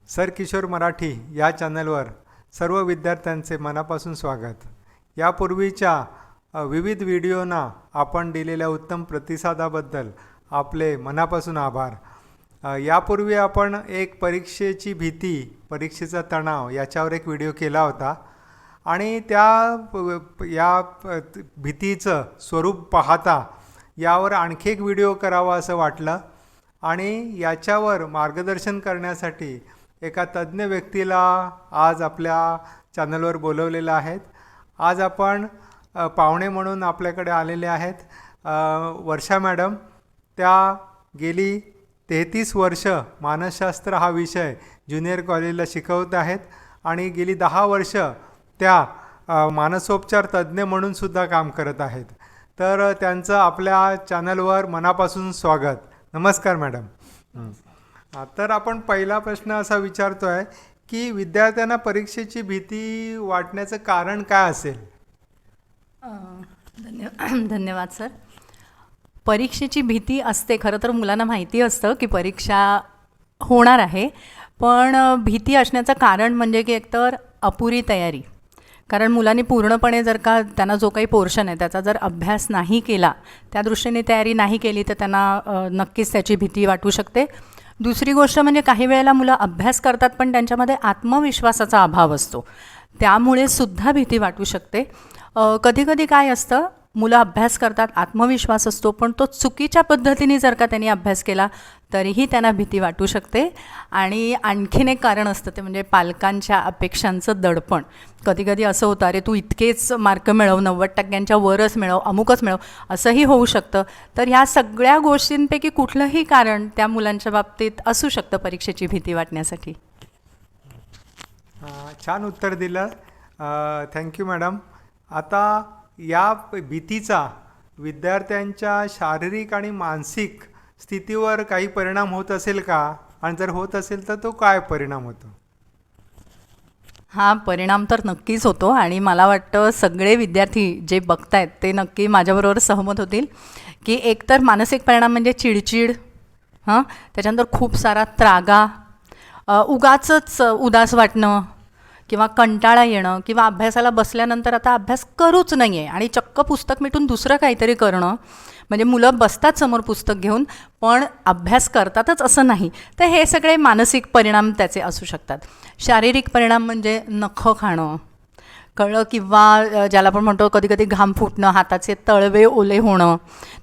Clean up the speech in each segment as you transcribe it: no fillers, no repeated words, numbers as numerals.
Sir Kishore Marathi या चॅनलवर सर्व विद्यार्थ्यांचे मनापासून स्वागत. यापूर्वीच्या विविध व्हिडिओना आपण दिलेल्या उत्तम प्रतिसादाबद्दल आपले मनापासून आभार. यापूर्वी आपण एक परीक्षेची भीती, परीक्षेचा तणाव याच्यावर एक व्हिडिओ केला होता आणि या भीतीचं स्वरूप पाहता यावर आणखी एक व्हिडिओ करावा असं वाटलं आणि याच्यावर मार्गदर्शन करण्यासाठी एका तज्ज्ञ व्यक्तीला आज आपल्या चॅनलवर बोलवलेलं आहेत. आज आपण पाहुणे म्हणून आपल्याकडे आलेले आहेत वर्षा मॅडम. त्या गेली 33 वर्ष मानसशास्त्र हा विषय ज्युनियर कॉलेजला शिकवत आहेत आणि गेली 10 वर्ष त्या मानसोपचार तज्ज्ञ म्हणून सुद्धा काम करत आहेत. तर त्यांचं आपल्या चॅनलवर मनापासून स्वागत. नमस्कार मॅडम. तर आपण पहिला प्रश्न असा विचारतो आहे की विद्यार्थ्यांना परीक्षेची भीती वाटण्याचं कारण काय असेल? धन्यवाद सर. परीक्षेची भीती असते, खरं तर मुलांना माहिती असतं की परीक्षा होणार आहे, पण भीती असण्याचं कारण म्हणजे की एकतर अपुरी तयारी. कारण मुलांनी पूर्णपणे जर का त्यांना जो काही पोर्शन आहे त्याचा जर अभ्यास नाही केला, त्या दृष्टीने तयारी नाही केली तर त्यांना नक्कीच त्याची भीती वाटू शकते. दुसरी गोष्ट म्हणजे काही वेळेला मुलं अभ्यास करतात पण त्यांच्यामध्ये आत्मविश्वासाचा अभाव असतो, त्यामुळे सुद्धा भीती वाटू शकते. कधीकधी काय असतं, मुलं अभ्यास करतात, आत्मविश्वास असतो, पण तो चुकीच्या पद्धतीने जर का त्यांनी अभ्यास केला तरीही त्यांना भीती वाटू शकते. आणि आणखीन एक कारण असतं ते म्हणजे पालकांच्या अपेक्षांचं दडपण. कधीकधी असं होतं, अरे तू इतकेच मार्क मिळव, 90% वरच मिळव, अमुकच मिळव, असंही होऊ शकतं. तर ह्या सगळ्या गोष्टींपैकी कुठलंही कारण त्या मुलांच्या बाबतीत असू शकतं परीक्षेची भीती वाटण्यासाठी. छान उत्तर दिलं, थँक्यू मॅडम. आता या भीतीचा विद्यार्थ्यांच्या शारीरिक आणि मानसिक स्थितीवर काही परिणाम होत असेल का, आणि जर होत असेल तर तो काय परिणाम होतो? हा परिणाम तर नक्कीच होतो आणि मला वाटतं सगळे विद्यार्थी जे बघतायत ते नक्की माझ्याबरोबर सहमत होतील की एकतर मानसिक परिणाम म्हणजे चिडचिड, त्याच्यानंतर खूप सारा त्रागा, उगाचच उदास वाटणं किंवा कंटाळा येणं, किंवा अभ्यासाला बसल्यानंतर आता अभ्यास करूच नाही आहे आणि चक्क पुस्तक मिटून दुसरं काहीतरी करणं. म्हणजे मुलं बसतात समोर पुस्तक घेऊन पण अभ्यास करतातच असं नाही. तर हे सगळे मानसिक परिणाम त्याचे असू शकतात. शारीरिक परिणाम म्हणजे नखं खाणं, कळलं, किंवा ज्याला आपण म्हणतो कधी कधी घाम फुटणं, हाताचे तळवे ओले होणं.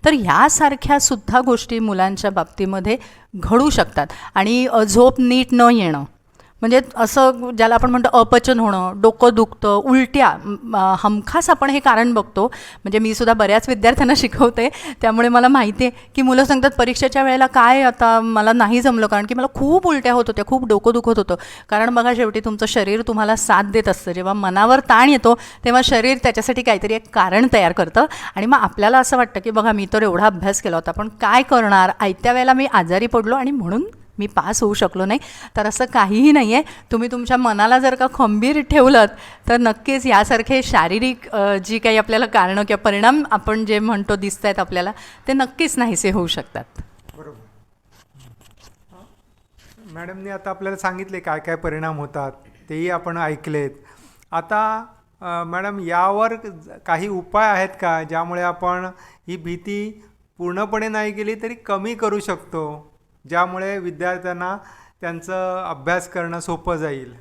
तर ह्यासारख्यासुद्धा गोष्टी मुलांच्या बाबतीमध्ये घडू शकतात. आणि झोप नीट न येणं म्हणजे असं ज्याला आपण म्हणतो अपचन होणं, डोकं दुखतं, उलट्या, हमखास आपण हे कारण बघतो. म्हणजे मी सुद्धा बऱ्याच विद्यार्थ्यांना शिकवते, त्यामुळे मला माहिती आहे की मुलं सांगतात परीक्षेच्या वेळेला काय आता मला नाही जमलं कारण की मला खूप उलट्या होत होत्या, खूप डोकं दुखत होतं. कारण बघा शेवटी तुमचं शरीर तुम्हाला साथ देत असतं. जेव्हा मनावर ताण येतो तेव्हा शरीर त्याच्यासाठी काहीतरी एक कारण तयार करतं आणि मग आपल्याला असं वाटतं की बघा मी तर एवढा अभ्यास केला होता पण काय करणार, आयत्या वेळेला मी आजारी पडलो आणि म्हणून मी पास होऊ शकलो नाही. तर असं काहीही नाही आहे. तुम्ही तुमच्या मनाला जर का खंबीर ठेवलं तर नक्कीच यासारखे शारीरिक जी काही आपल्याला कारणं किंवा परिणाम आपण जे म्हणतो दिसत आहेत आपल्याला ते नक्कीच नाहीसे होऊ शकतात. बरोबर. मॅडमने आता आपल्याला सांगितले काय काय परिणाम होतात, तेही आपण ऐकलेत. आता मॅडम यावर काही उपाय आहेत का ज्यामुळे आपण ही भीती पूर्णपणे नाही गेली तरी कमी करू शकतो, ज्यामुळे विद्यार्थ्यांना त्यांचं अभ्यास करणं सोपं जाईल?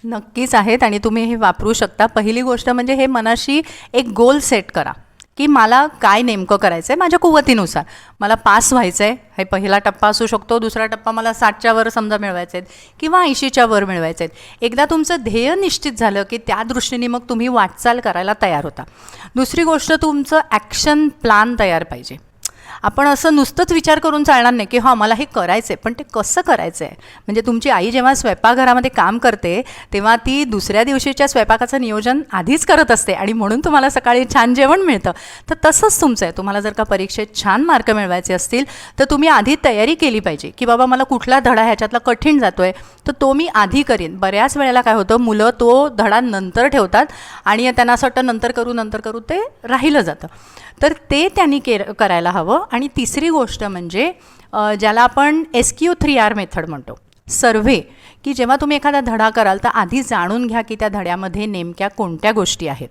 नक्कीच आहेत आणि तुम्ही हे वापरू शकता. पहिली गोष्ट म्हणजे हे मनाशी एक गोल सेट करा की मला काय नेमकं करायचं आहे माझ्या कुवतीनुसार. मला पास व्हायचं आहे, हे पहिला टप्पा असू शकतो. दुसरा टप्पा मला 60च्या वर समजा मिळवायचे आहेत किंवा 80च्या वर मिळवायचे आहेत. एकदा तुमचं ध्येय निश्चित झालं की त्या दृष्टीने मग तुम्ही वाटचाल करायला तयार होता. दुसरी गोष्ट तुमचं ॲक्शन प्लॅन तयार पाहिजे. आपण असं नुसतंच विचार करून चालणार नाही की मला हे करायचं आहे, पण ते कसं करायचं आहे. म्हणजे तुमची आई जेव्हा स्वयंपाकघरामध्ये काम करते तेव्हा ती दुसऱ्या दिवशीच्या स्वयंपाकाचं नियोजन आधीच करत असते आणि म्हणून तुम्हाला सकाळी छान जेवण मिळतं. तर तसंच तुमचं आहे. तुम्हाला जर का परीक्षेत छान मार्क मिळवायचे असतील तर तुम्ही आधी तयारी केली पाहिजे की बाबा मला कुठला धडा ह्याच्यातला कठीण जातो आहे तर तो मी आधी करीन. बऱ्याच वेळेला काय होतं, मुलं तो धडा नंतर ठेवतात आणि त्यांना असं वाटतं नंतर करू ते राहिलं जातं. तर ते त्यांनी करायला हवं. आणि तिसरी गोष्ट म्हणजे ज्याला आपण SQ3R मेथड म्हणतो, सर्व्हे, की जेव्हा तुम्ही एखादा धडा कराल तर आधी जाणून घ्या की त्या धड्यामध्ये नेमक्या कोणत्या गोष्टी आहेत.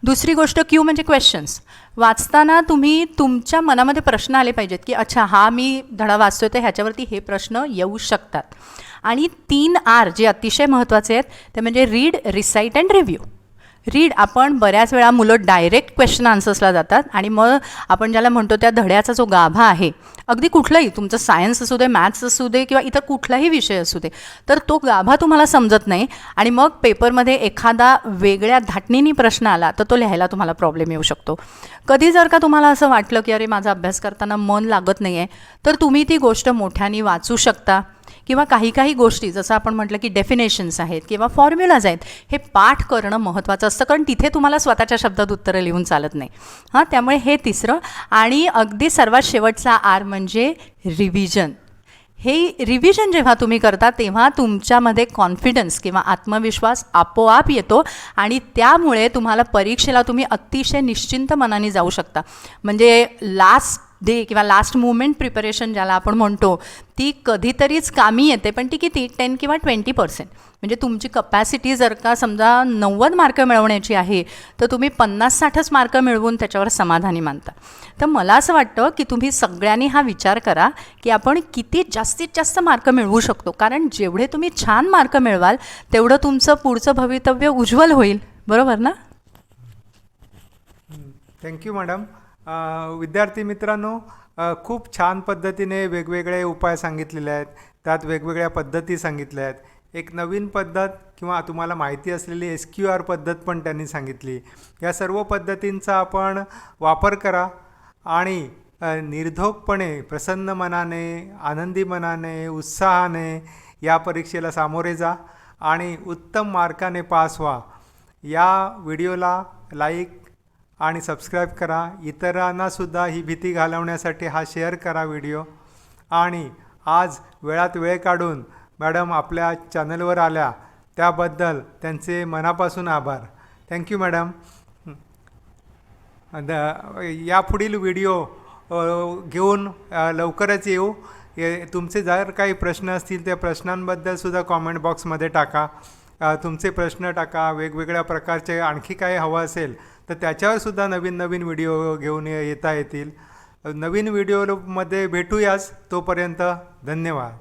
दुसरी गोष्ट क्यू म्हणजे क्वेश्चन्स. वाचताना तुम्ही तुमच्या मनामध्ये प्रश्न आले पाहिजेत की अच्छा हा मी धडा वाचतोय तर ह्याच्यावरती हे प्रश्न येऊ शकतात. आणि 3R जे अतिशय महत्त्वाचे आहेत ते म्हणजे read, recite and review. Read, आपण बऱ्याच वेळा मुलं डायरेक्ट क्वेश्चन आन्सर्सला जातात आणि मग आपण ज्याला म्हणतो त्या धड्याचा जो गाभा आहे, अगदी कुठलाही तुमचं सायन्स असू दे, मॅथ्स असू दे किंवा इतर कुठलाही विषय असू दे, तर तो गाभा तुम्हाला समजत नाही आणि मग पेपरमध्ये एखादा वेगळ्या धाटणीने प्रश्न आला तर तो लिहायला तुम्हाला प्रॉब्लेम येऊ शकतो. कधी जर का तुम्हाला असं वाटलं की अरे माझा अभ्यास करताना मन लागत नाही आहे, तर तुम्ही ती गोष्ट मोठ्याने वाचू शकता किंवा काही गोष्टी जसं आपण म्हटलं की डेफिनेशन्स आहेत किंवा फॉर्म्युलाज आहेत, हे पाठ करणं महत्त्वाचं असतं, कारण तिथे तुम्हाला स्वतःच्या शब्दात उत्तरं लिहून चालत नाही. त्यामुळे हे तिसरं. आणि अगदी सर्वात शेवटचा R म्हणजे रिव्हिजन. हे रिव्हिजन जेव्हा तुम्ही करता तेव्हा तुमच्यामध्ये कॉन्फिडन्स किंवा आत्मविश्वास आपोआप येतो आणि त्यामुळे तुम्हाला परीक्षेला तुम्ही अतिशय निश्चिंत मनाने जाऊ शकता. म्हणजे लास्ट डे किंवा लास्ट मुवमेंट प्रिपरेशन ज्याला आपण म्हणतो, ती कधीतरीच कामी येते, पण ती किती 10 किंवा 20%. म्हणजे तुमची कपॅसिटी जर का समजा 90 मार्क मिळवण्याची आहे तर तुम्ही 50-60च मार्क मिळवून त्याच्यावर समाधानी मानता. तर मला असं वाटतं की तुम्ही सगळ्यांनी हा विचार करा की आपण किती जास्तीत जास्त मार्क मिळवू शकतो, कारण जेवढे तुम्ही छान मार्क मिळवाल तेवढं तुमचं पुढचं भवितव्य उज्ज्वल होईल. बरोबर ना? Thank you madam. विद्यार्थी मित्रांनो, खूप छान पद्धतीने वेगवेगळे उपाय सांगितलेले आहेत, त्यात वेगवेगळ्या पद्धती सांगितल्या आहेत. एक नवीन पद्धत किंवा तुम्हाला माहिती असलेली SQR पद्धत पण त्यांनी सांगितली. या सर्व पद्धतींचा आपण वापर करा आणि निर्धोकपणे, प्रसन्न मनाने, आनंदी मनाने, उत्साहाने या परीक्षेला सामोरे जा आणि उत्तम मार्काने पास व्हा. या व्हिडिओला लाईक आणि सबस्क्राईब करा. इतरांनासुद्धा ही भीती घालवण्यासाठी हा शेअर करा व्हिडिओ. आणि आज वेळात वेळ काढून मॅडम आपल्या चॅनलवर आल्या त्याबद्दल त्यांचे मनापासून आभार. Thank you madam. यापुढील व्हिडिओ घेऊन लवकरच येऊ. तुमचे जर काही प्रश्न असतील त्या प्रश्नांबद्दलसुद्धा कॉमेंट बॉक्समध्ये टाका. तुमचे प्रश्न टाका. वेगवेगळ्या प्रकारचे आणखी काही हवं असेल तर त्याच्यावरसुद्धा नवीन व्हिडिओ घेऊन येता येतील. नवीन व्हिडिओमध्ये भेटूयाच. तोपर्यंत धन्यवाद.